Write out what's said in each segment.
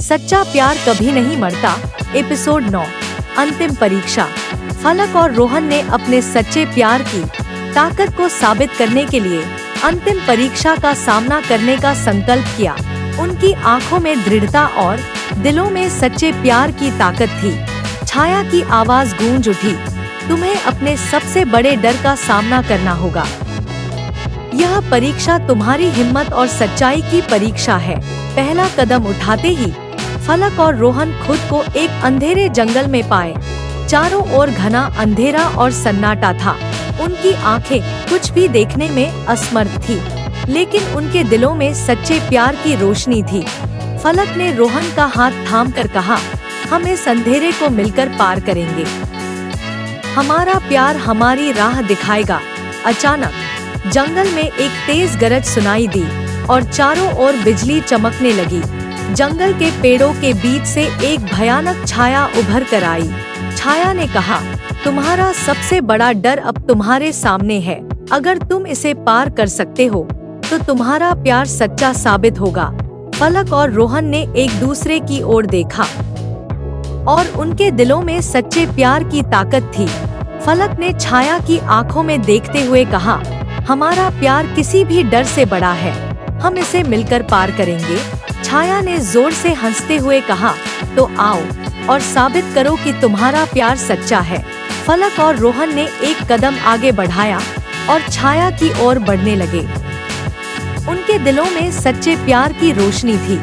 सच्चा प्यार कभी नहीं मरता। एपिसोड 9 अंतिम परीक्षा। फलक और रोहन ने अपने सच्चे प्यार की ताकत को साबित करने के लिए अंतिम परीक्षा का सामना करने का संकल्प किया। उनकी आंखों में दृढ़ता और दिलों में सच्चे प्यार की ताकत थी। छाया की आवाज गूंज उठी, तुम्हें अपने सबसे बड़े डर का सामना करना होगा। यह परीक्षा तुम्हारी हिम्मत और सच्चाई की परीक्षा है। पहला कदम उठाते ही फलक और रोहन खुद को एक अंधेरे जंगल में पाए। चारों ओर घना अंधेरा और सन्नाटा था। उनकी आंखें कुछ भी देखने में असमर्थ थी, लेकिन उनके दिलों में सच्चे प्यार की रोशनी थी। फलक ने रोहन का हाथ थामकर कहा, हम इस अंधेरे को मिलकर पार करेंगे। हमारा प्यार हमारी राह दिखाएगा। अचानक जंगल में एक तेज गरज सुनाई दी और चारों ओर बिजली चमकने लगी। जंगल के पेड़ों के बीच से एक भयानक छाया उभर कर आई। छाया ने कहा, तुम्हारा सबसे बड़ा डर अब तुम्हारे सामने है। अगर तुम इसे पार कर सकते हो तो तुम्हारा प्यार सच्चा साबित होगा। फलक और रोहन ने एक दूसरे की ओर देखा और उनके दिलों में सच्चे प्यार की ताकत थी। फलक ने छाया की आंखों में देखते हुए कहा, हमारा प्यार किसी भी डर से बड़ा है। हम इसे मिलकर पार करेंगे। छाया ने जोर से हंसते हुए कहा, तो आओ और साबित करो कि तुम्हारा प्यार सच्चा है। फलक और रोहन ने एक कदम आगे बढ़ाया और छाया की ओर बढ़ने लगे। उनके दिलों में सच्चे प्यार की रोशनी थी,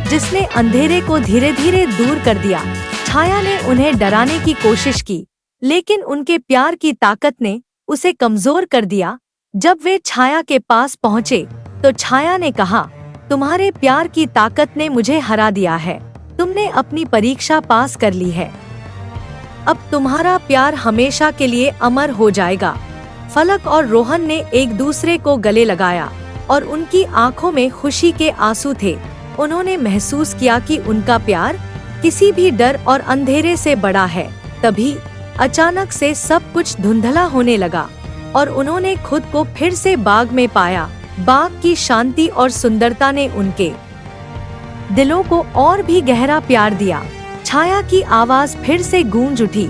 जिसने अंधेरे को धीरे धीरे दूर कर दिया। छाया ने उन्हें डराने की कोशिश की, लेकिन उनके प्यार की ताकत ने उसे कमजोर कर दिया। जब वे छाया के पास पहुँचे तो छाया ने कहा, तुम्हारे प्यार की ताकत ने मुझे हरा दिया है। तुमने अपनी परीक्षा पास कर ली है। अब तुम्हारा प्यार हमेशा के लिए अमर हो जाएगा। फलक और रोहन ने एक दूसरे को गले लगाया और उनकी आंखों में खुशी के आंसू थे। उन्होंने महसूस किया कि उनका प्यार किसी भी डर और अंधेरे से बड़ा है। तभी अचानक से सब कुछ धुंधला होने लगा और उन्होंने खुद को फिर से बाग में पाया। बाग की शांति और सुंदरता ने उनके दिलों को और भी गहरा प्यार दिया। छाया की आवाज फिर से गूंज उठी,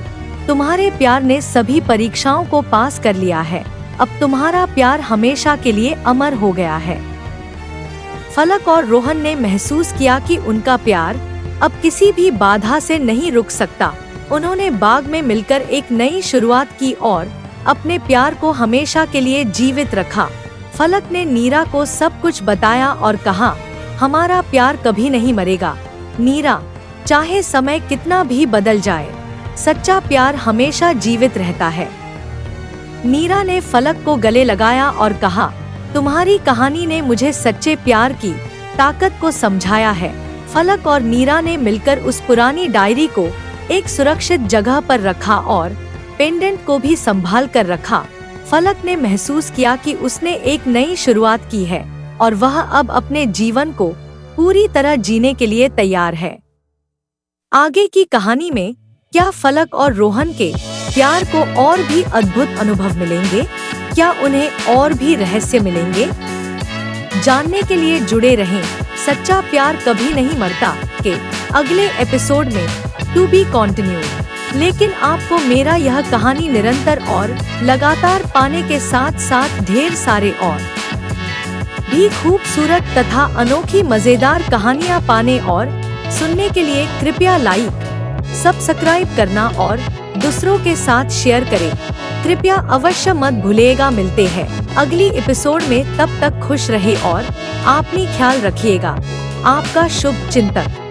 तुम्हारे प्यार ने सभी परीक्षाओं को पास कर लिया है। अब तुम्हारा प्यार हमेशा के लिए अमर हो गया है। फलक और रोहन ने महसूस किया कि उनका प्यार अब किसी भी बाधा से नहीं रुक सकता। उन्होंने बाग में मिलकर एक नई शुरुआत की और अपने प्यार को हमेशा के लिए जीवित रखा। फलक ने नीरा को सब कुछ बताया और कहा, हमारा प्यार कभी नहीं मरेगा। नीरा, चाहे समय कितना भी बदल जाए, सच्चा प्यार हमेशा जीवित रहता है। नीरा ने फलक को गले लगाया और कहा, तुम्हारी कहानी ने मुझे सच्चे प्यार की ताकत को समझाया है। फलक और नीरा ने मिलकर उस पुरानी डायरी को एक सुरक्षित जगह पर रखा और पेंडेंट को भी संभाल कर रखा। फलक ने महसूस किया कि उसने एक नई शुरुआत की है और वह अब अपने जीवन को पूरी तरह जीने के लिए तैयार है। आगे की कहानी में क्या फलक और रोहन के प्यार को और भी अद्भुत अनुभव मिलेंगे? क्या उन्हें और भी रहस्य मिलेंगे? जानने के लिए जुड़े रहें। सच्चा प्यार कभी नहीं मरता के अगले एपिसोड में टू बी कंटिन्यूड। लेकिन आपको मेरा यह कहानी निरंतर और लगातार पाने के साथ साथ ढेर सारे और भी खूबसूरत तथा अनोखी मजेदार कहानियाँ पाने और सुनने के लिए कृपया लाइक, सब्सक्राइब करना और दूसरों के साथ शेयर करें। कृपया अवश्य मत भूलिएगा। मिलते हैं अगली एपिसोड में। तब तक खुश रहे और अपनी ख्याल रखिएगा। आपका शुभ चिंतक।